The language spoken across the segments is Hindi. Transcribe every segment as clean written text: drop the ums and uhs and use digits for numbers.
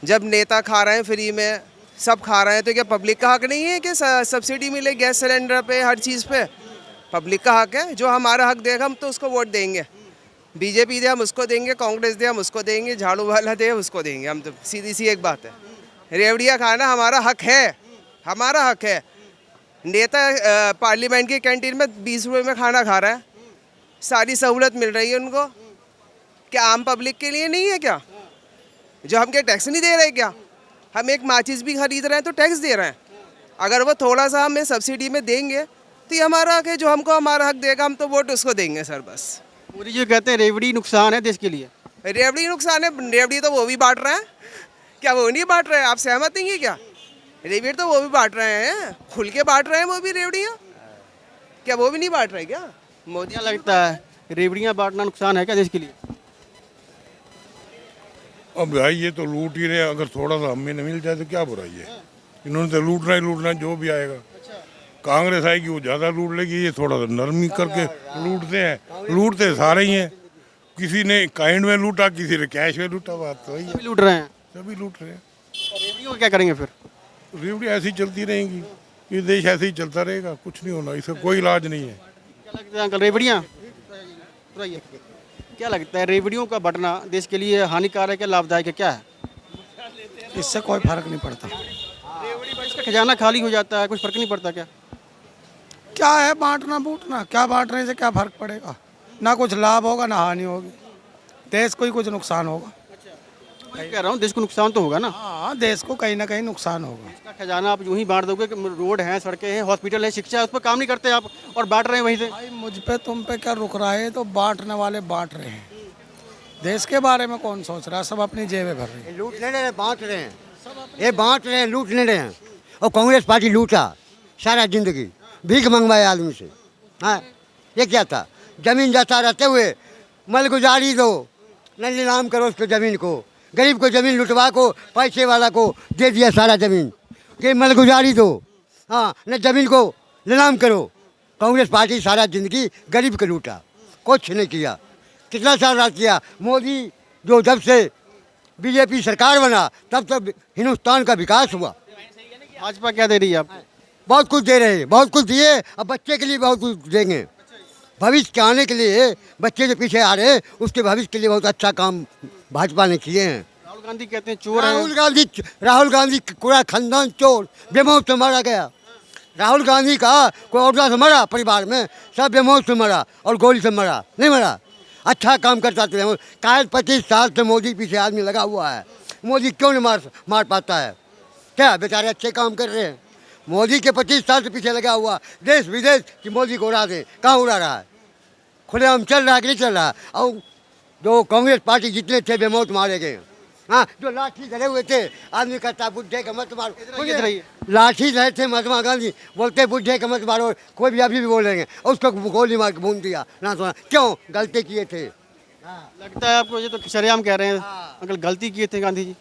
जब नेता खा रहे हैं फ्री में, सब खा रहे हैं, तो क्या पब्लिक का हक नहीं है कि सब्सिडी मिले गैस सिलेंडर पे, हर चीज़ पे? पब्लिक का हक है। जो हमारा हक देगा हम तो उसको वोट देंगे। बीजेपी दे हम उसको देंगे, कांग्रेस दे हम उसको देंगे, झाड़ू वाला दे उसको देंगे हम। तो सीधी सी एक बात है, रेवड़िया खाना हमारा हक है, हमारा हक है। नेता पार्लियामेंट की कैंटीन में 20 रुपये में खाना खा रहा है, सारी सहूलत मिल रही है उनको। क्या आम पब्लिक के लिए नहीं है क्या? जो हम क्या टैक्स नहीं दे रहे क्या? हम एक माचिस भी खरीद रहे हैं तो टैक्स दे रहे हैं। अगर वो थोड़ा सा हमें सब्सिडी में देंगे तो ये हमारा हक है। जो हमको हमारा हक देगा हम तो वोट उसको देंगे सर, बस। मोदी जी कहते हैं रेवड़ी नुकसान है देश के लिए। रेवड़ी नुकसान है? रेवड़ी तो वो भी बांट रहे हैं, क्या वो नहीं बांट रहे हैं? आप सहमत नहीं है क्या? रेवड़ी तो वो भी बांट रहे हैं, खुल के बांट रहे हैं वो भी रेवड़ियाँ, क्या वो भी नहीं बांट रहे क्या? मोदी क्या लगता है रेवड़ियाँ बांटना नुकसान है क्या देश के लिए? अब भाई ये तो लूट ही रहे, अगर थोड़ा सा हमें न मिल जाए तो क्या बुराई है। इन्होंने तो लूटना ही लूटना, जो भी आएगा। कांग्रेस आएगी वो ज़्यादा लूट लेगी, ये थोड़ा सा नरमी करके लूटते हैं। लूटते सारे ही हैं, किसी ने काइंड में लूटा, किसी ने कैश में लूटा, बात तो वही है। सभी लूट रहे हैं। सभी लूट रहे हैं। और रेवड़ियों को क्या करेंगे फिर? रेवड़ी ऐसी चलती रहेंगी, ये देश ऐसे ही चलता रहेगा, कुछ नहीं होना, इसका कोई इलाज नहीं है। क्या लगता है अंकल रेवड़ियाँ? क्या लगता है रेवड़ियों का बंटना देश के लिए हानिकारक है, लाभदायक है, क्या है? इससे कोई फर्क नहीं पड़ता। इसका खजाना खाली हो जाता है, कुछ फर्क नहीं पड़ता क्या? क्या है बांटना बूटना, क्या बांटने से क्या फर्क पड़ेगा? ना कुछ लाभ होगा ना हानि होगी, देश को ही कुछ नुकसान होगा। मैं कह रहा हूँ देश को नुकसान तो होगा ना। हाँ, देश को कहीं ना कहीं नुकसान होगा। इसका खजाना आप यूं ही बांट दोगे कि रोड हैं, सड़कें हैं, हॉस्पिटल है, शिक्षा है, उस पर काम नहीं करते आप और बांट रहे हैं वहीं से। भाई मुझ पे तुम पे क्या रुक रहा है? तो बांटने वाले बांट रहे हैं, देश के बारे में कौन सोच रहा है? सब अपनी जेबें भर रहे हैं। लूट नहीं रहे, बांट रहे हैं। ये बांट रहे हैं, लूट नहीं रहे हैं। और कांग्रेस पार्टी लूटा सारा जिंदगी, भीख मंगवाए आदमी से। हाँ, ये क्या था? जमीन जाता रहते हुए मलगुजारी दो, न नीलाम करो उसको जमीन को। गरीब को जमीन लुटवा को पैसे वाला को दे दिया सारा जमीन, कि मलगुजारी दो। हाँ, न जमीन को नीलाम करो। कांग्रेस पार्टी सारा जिंदगी गरीब को लूटा, कुछ नहीं किया। कितना साल राज किया मोदी, जो जब से बीजेपी सरकार बना तब तक हिंदुस्तान का विकास हुआ। भाजपा क्या दे रही है आपको? बहुत कुछ दे रहे हैं, बहुत कुछ दिए, अब बच्चे के लिए बहुत कुछ देंगे। भविष्य के आने के लिए बच्चे जो पीछे आ रहे हैं उसके भविष्य के लिए बहुत अच्छा काम भाजपा ने किए हैं। राहुल गांधी कहते हैं चोर हैं। राहुल गांधी पूरा खानदान चोर, बेमौत से मारा गया। राहुल गांधी का कोई औरदा से मरा परिवार में, सब बेमौत से मरा और गोली से मरा, नहीं मरा। अच्छा काम करता थे। कायद 25 साल से मोदी पीछे आदमी लगा हुआ है। मोदी क्यों नहीं मार पाता है? क्या बेचारे अच्छे काम कर रहे हैं? मोदी के 25 साल से पीछे लगा हुआ, देश विदेश कि मोदी को उड़ा दे। कहाँ उड़ा रहा है? खुलेआम चल रहा है कि नहीं चल रहा है? और जो कांग्रेस पार्टी जितने थे बेमौत मारे गए। हाँ, जो लाठी धरे हुए थे, आदमी कहता बुढ़े का मत मारो। लाठी धरे थे महात्मा गांधी, बोलते बुढ़े का मत मारो। कोई भी अभी भी बोलेंगे, उसको गोली मार के भून दिया ना। सुना क्यों? गलती किए थे। लगता है आपको? ये तो शरेआम कह रहे हैं अंकल, गलती किए थे गांधी जी।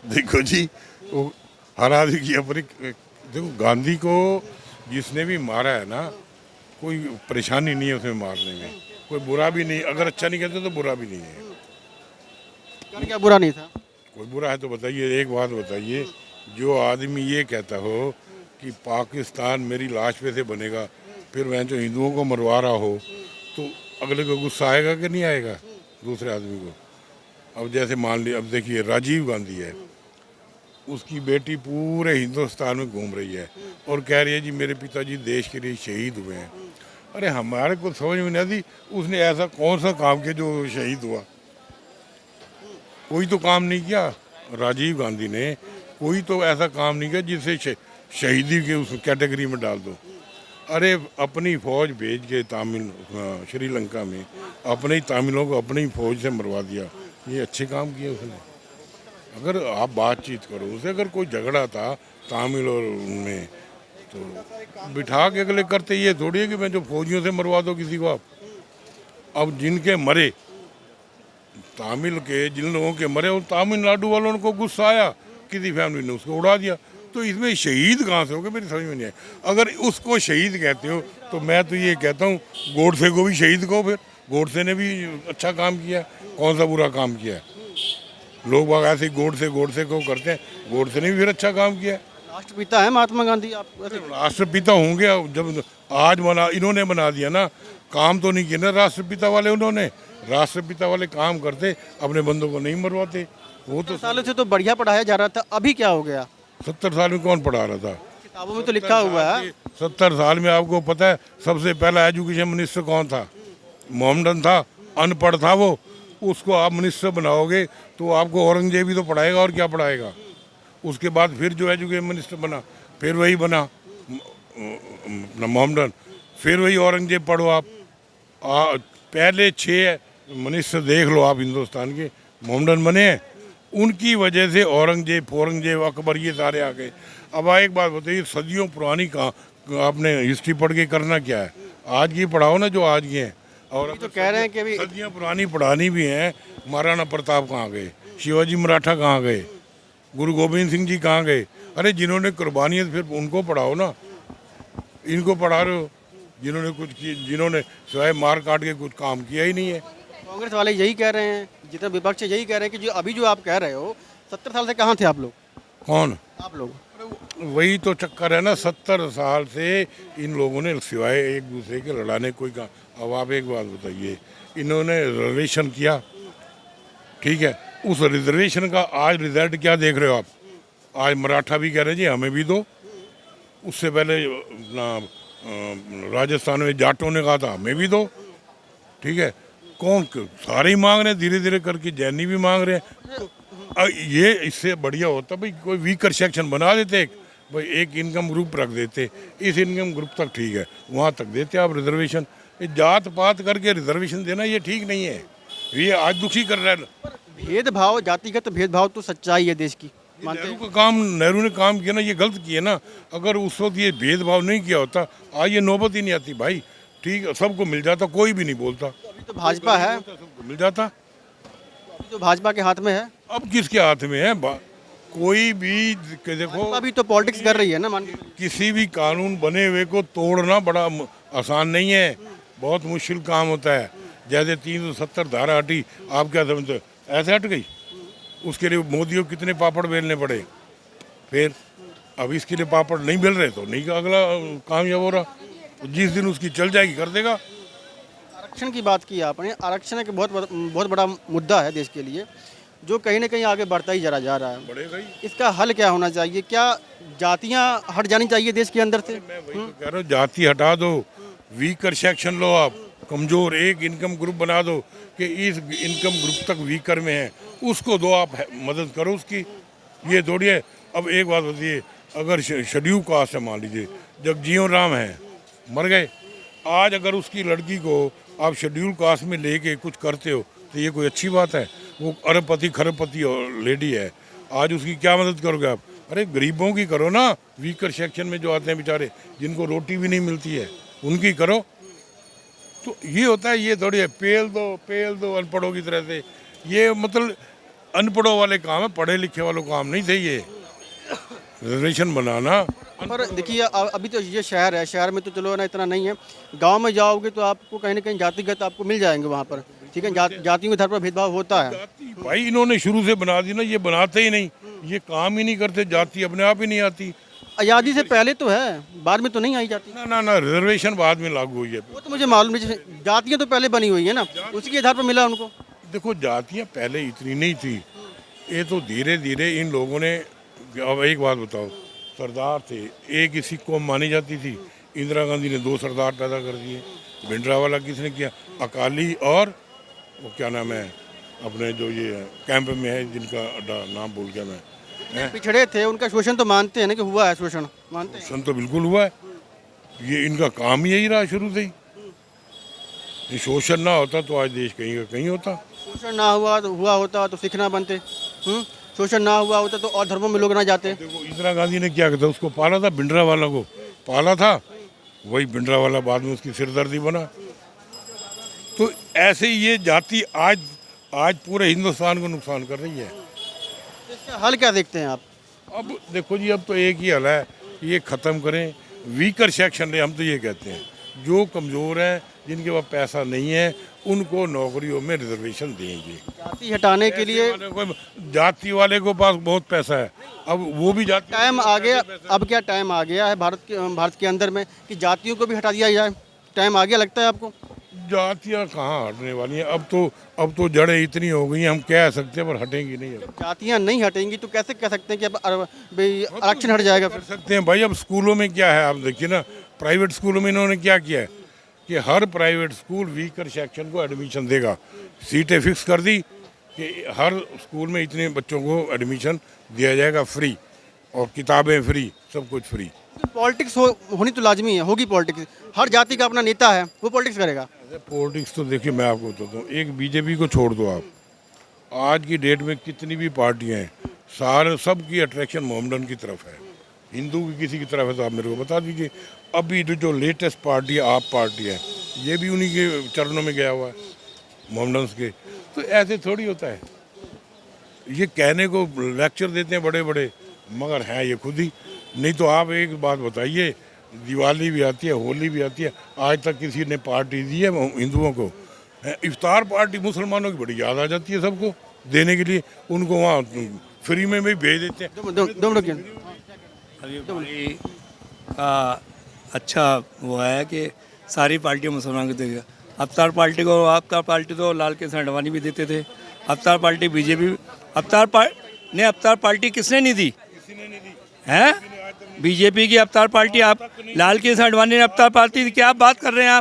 देखो जी, वो हर आदमी की अपनी। देखो, गांधी को जिसने भी मारा है ना, कोई परेशानी नहीं है उसमें मारने में, कोई बुरा भी नहीं। अगर अच्छा नहीं कहते तो बुरा भी नहीं है। कर क्या बुरा नहीं था? कोई बुरा है तो बताइए। एक बात बताइए, जो आदमी ये कहता हो कि पाकिस्तान मेरी लाश पे से बनेगा, फिर वह जो हिंदुओं को मरवा रहा हो, तो अगले को गुस्सा आएगा कि नहीं आएगा दूसरे आदमी को? अब जैसे मान लीजिए, अब देखिए राजीव गांधी है, उसकी बेटी पूरे हिंदुस्तान में घूम रही है और कह रही है जी मेरे पिताजी देश के लिए शहीद हुए हैं। अरे हमारे को समझ में नहीं आती, उसने ऐसा कौन सा काम किया जो शहीद हुआ? कोई तो काम नहीं किया राजीव गांधी ने, कोई तो ऐसा काम नहीं किया जिससे शहीदी के उस कैटेगरी में डाल दो। अरे अपनी फौज भेज के तमिल श्रीलंका में अपने ही तमिलों को अपनी ही फौज से मरवा दिया। ये अच्छे काम किए उसने। अगर आप बातचीत करो उससे, अगर कोई झगड़ा था तमिल और उनमें, तो बिठा के अगले करते। ये थोड़ी है कि मैं जो फौजियों से मरवा दो किसी को आप। अब जिनके मरे तमिल के, जिन लोगों के मरे, और तमिलनाडु वालों को गुस्सा आया, किसी फैमिली ने उसको उड़ा दिया। तो इसमें शहीद कहाँ से हो गए? मेरी समझ में नहीं आया। अगर उसको शहीद कहते हो तो मैं तो ये कहता हूँ गोडसे को भी शहीद कहो, फिर गोडसे ने भी अच्छा काम किया, कौन सा बुरा काम किया है? लोग बाग ऐसे ही गोडसे को करते हैं, गोडसे ने भी फिर अच्छा काम किया है। राष्ट्रपिता है महात्मा गांधी, आप ऐसे राष्ट्रपिता होंगे, जब आज इन्होंने बना दिया ना, काम तो नहीं किया ना राष्ट्रपिता वाले, उन्होंने राष्ट्रपिता वाले काम करते, अपने बंदों को नहीं मरवाते। वो तो सालों से तो बढ़िया पढ़ाया जा रहा था, अभी क्या हो गया? 70 साल में कौन पढ़ा रहा था? किताबों में तो लिखा हुआ है। 70 साल में आपको पता है सबसे पहला एजुकेशन मिनिस्टर कौन था? मोहम्मदन था, अनपढ़ था वो। उसको आप मिनिस्टर बनाओगे तो आपको औरंगजेब ही तो पढ़ाएगा, और क्या पढ़ाएगा? उसके बाद फिर जो एजुकेशन मिनिस्टर बना, फिर वही बना मोहम्मदन, फिर वही औरंगजेब पढ़ो आप। पहले 6 मिनिस्टर देख लो आप हिंदुस्तान के, मोहम्मदन बने हैं। उनकी वजह से औरंगजेब अकबर ये सारे आ गए। अब एक बात बताइए, सदियों पुरानी कहाँ आपने हिस्ट्री पढ़ के करना क्या है? आज की पढ़ाओ ना जो आज की हैं। और तो कह रहे हैं कि अभी सदियाँ पुरानी पढ़ानी भी हैं। महाराणा प्रताप कहाँ गए? शिवाजी मराठा कहाँ गए? गुरु गोविंद सिंह जी कहाँ गए? अरे जिन्होंने कुर्बानियाँ, फिर उनको पढ़ाओ ना। इनको पढ़ा रहे हो जिन्होंने कुछ किया, जिन्होंने सिवाय मार काट के कुछ काम किया ही नहीं है। कांग्रेस वाले यही कह रहे हैं, जितना विपक्ष है यही कह रहे हैं कि जो अभी जो आप कह रहे हो, 70 साल से कहाँ थे आप लोग? कौन? आप लोग। वही तो चक्कर है ना, 70 साल से इन लोगों ने सिवाय एक दूसरे के लड़ाने कोई काम। अब आप एक बात बताइए, इन्होंने रिजर्वेशन किया, ठीक है, उस रिजर्वेशन का आज रिजल्ट क्या देख रहे हो आप? आज मराठा भी कह रहे हैं जी हमें भी दो। उससे पहले राजस्थान में जाटों ने कहा था हमें भी दो, ठीक है। कौन? सारे ही मांग रहे हैं, धीरे धीरे करके जैनी भी मांग रहे हैं। ये इससे बढ़िया होता भाई कोई वीकर सेक्शन बना देते, भाई एक इनकम ग्रुप रख देते, इस इनकम ग्रुप तक ठीक है, वहाँ तक देते आप रिजर्वेशन। ये जात पात करके रिजर्वेशन देना ये ठीक नहीं है, ये आज दुखी कर रहा है। भेदभाव, जातिगत भेदभाव तो सच्चाई है देश की, मानते नेहरू हैं? का काम, नेहरू ने काम किया ना, ये गलत किया ना। अगर उस वक्त ये भेदभाव नहीं किया होता, आज ये नौबत ही नहीं आती भाई। ठीक है, सबको मिल जाता, कोई भी नहीं बोलता। अभी तो भाजपा है, सबको मिल जाता। अभी तो भाजपा के हाथ में है। अब किसके हाथ में है? कोई भी देखो, अभी तो पॉलिटिक्स कर रही है ना, मान के। किसी भी कानून बने हुए को तोड़ना बड़ा आसान नहीं है, बहुत मुश्किल काम होता है। जैसे 370 धारा हटी, आप क्या समझते हो ऐसे हट गई? उसके लिए मोदी को कितने पापड़ बेलने पड़े? फिर अब इसके लिए पापड़ नहीं बेल रहे तो नहीं का अगला कामयाब हो रहा। जिस दिन उसकी चल जाएगी कर देगा। आरक्षण की बात की आपने, आरक्षण एक बहुत बड़ा मुद्दा है देश के लिए, जो कहीं ना कहीं आगे बढ़ता ही जा रहा है। बढ़ेगा ही। इसका हल क्या होना चाहिए? क्या जातियां हट जानी चाहिए देश के अंदर से? मैं वही तो कह रहा हूँ, जाति हटा दो, वीकर सेक्शन लो आप, कमजोर एक इनकम ग्रुप बना दो कि इस इनकम ग्रुप तक वीकर में है, उसको दो आप, मदद करो उसकी। ये थोड़ी है। अब एक बात बताइए, अगर शेड्यूल कास्ट है, मान लीजिए जगजीवन राम है, मर गए, आज अगर उसकी लड़की को आप शेड्यूल कास्ट में लेके कुछ करते हो तो ये कोई अच्छी बात है? वो अरबपति खरबपति लेडी है, आज उसकी क्या मदद करोगे आप? अरे गरीबों की करो ना, वीकर सेक्शन में जो आते हैं बेचारे, जिनको रोटी भी नहीं मिलती है, उनकी करो। तो ये होता है, ये थोड़ी है पेल दो अनपढ़ों की तरह से। ये मतलब अनपढ़ों वाले काम है, पढ़े लिखे वालों काम नहीं थे ये रिजर्वेशन बनाना। पर देखिए अभी तो ये शहर है, शहर में तो चलो ना इतना नहीं है, गांव में जाओगे तो आपको कहीं ना कहीं जातिगत आपको मिल जाएंगे वहाँ पर, ठीक है। जातियों के आधार पर भेदभाव होता है। भाई इन्होंने शुरू से बना दी ना, ये बनाते ही नहीं, ये काम ही नहीं करते, जाति अपने आप ही नहीं आती। आज़ादी से पहले तो है, बाद में तो नहीं आई जाती। ना रिजर्वेशन बाद में लागू हुई है। वो तो मुझे मालूम है, जातियाँ तो पहले बनी हुई है ना, उसी के आधार पर मिला उनको। देखो जातियाँ पहले इतनी नहीं थी, ये तो धीरे धीरे इन लोगों ने। अब एक बात बताओ, सरदार थे, एक ही सिख कौम मानी जाती थी, इंदिरा गांधी ने 2 सरदार पैदा कर दिए। भिंडरावाला किसने किया? अकाली और वो क्या नाम है अपने जो ये कैंप में है, जिनका नाम भूल गया मैं। पिछड़े थे, उनका शोषण तो मानते हैं ना कि हुआ है शोषण, मानते हैं? शोषण तो बिल्कुल हुआ है, ये इनका काम ही यही रहा शुरू से ही। ये शोषण ना होता तो आज देश कहीं का कहीं होता। शोषण ना हुआ होता तो सिख ना बनते, शोषण ना हुआ होता तो और धर्मों में लोग ना जाते। देखो इंदिरा गांधी ने क्या किया, उसको पाला था, भिंडरावाला को पाला था, वही भिंडरावाला बाद में उसकी सिरदर्दी बना। तो ऐसे ही ये जाति आज पूरे हिंदुस्तान को नुकसान कर रही है। इसका हल क्या देखते हैं आप? अब देखो जी, अब तो एक ही हल है, ये ख़त्म करें, वीकर सेक्शन है, हम तो ये कहते हैं जो कमज़ोर हैं जिनके पास पैसा नहीं है उनको नौकरियों में रिजर्वेशन देंगे। जाति हटाने के लिए जाति वाले को पास बहुत पैसा है, अब वो भी जाति टाइम आ गया। अब क्या टाइम आ गया है भारत के अंदर में कि जातियों को भी हटा दिया जाए? टाइम आ गया लगता है आपको? जातियाँ कहाँ हटने वाली हैं? अब तो जड़ें इतनी हो गई हैं, हम कह सकते हैं पर हटेंगी नहीं। अब जातियाँ नहीं हटेंगी तो कैसे कह सकते हैं कि अब भाई आरक्षण हट जाएगा? कर सकते हैं भाई। अब स्कूलों में क्या है, आप देखिए ना, प्राइवेट स्कूलों में इन्होंने क्या किया है कि हर प्राइवेट स्कूल वीकर सेक्शन को एडमिशन देगा। सीटें फिक्स कर दी कि हर स्कूल में इतने बच्चों को एडमिशन दिया जाएगा फ्री, और किताबें फ्री, सब कुछ फ्री। पॉलिटिक्स होनी तो लाजमी है, होगी पॉलिटिक्स। हर जाति का अपना नेता है, वो पॉलिटिक्स करेगा। पॉलिटिक्स तो देखिए मैं आपको बताता हूँ, एक बीजेपी को छोड़ दो आप, आज की डेट में कितनी भी पार्टियां हैं, सारे सब की अट्रैक्शन मोहम्मडन की तरफ है। हिंदू की किसी की तरफ है तो आप मेरे को बता दीजिए। अभी जो लेटेस्ट पार्टी है, आप पार्टी है, ये भी उन्हीं के चरणों में गया हुआ है, मोहम्मडन्स के। तो ऐसे थोड़ी होता है, ये कहने को लेक्चर देते हैं बड़े बड़े, मगर हैं ये खुद ही नहीं। तो आप एक बात बताइए, दिवाली भी आती है, होली भी आती है, आज तक किसी ने पार्टी दी है हिंदुओं को? इफ्तार पार्टी मुसलमानों की बड़ी याद आ जाती है सबको देने के लिए, उनको वहाँ फ्री में भी भेज देते हैं। दो मिनट भाई का अच्छा वो है कि सारी पार्टियां मुसलमान को देगा। अफ्तार पार्टी को, आपका पार्टी तो लाल के अडवाणी भी देते थे। अफ्तार पार्टी बीजेपी, अफ्तार पार्टी किसने नहीं दी है? बीजेपी की अफ्तार पार्टी, आप लाल के अडवाणी ने अफ्तार पार्टी, क्या आप बात कर रहे हैं आप?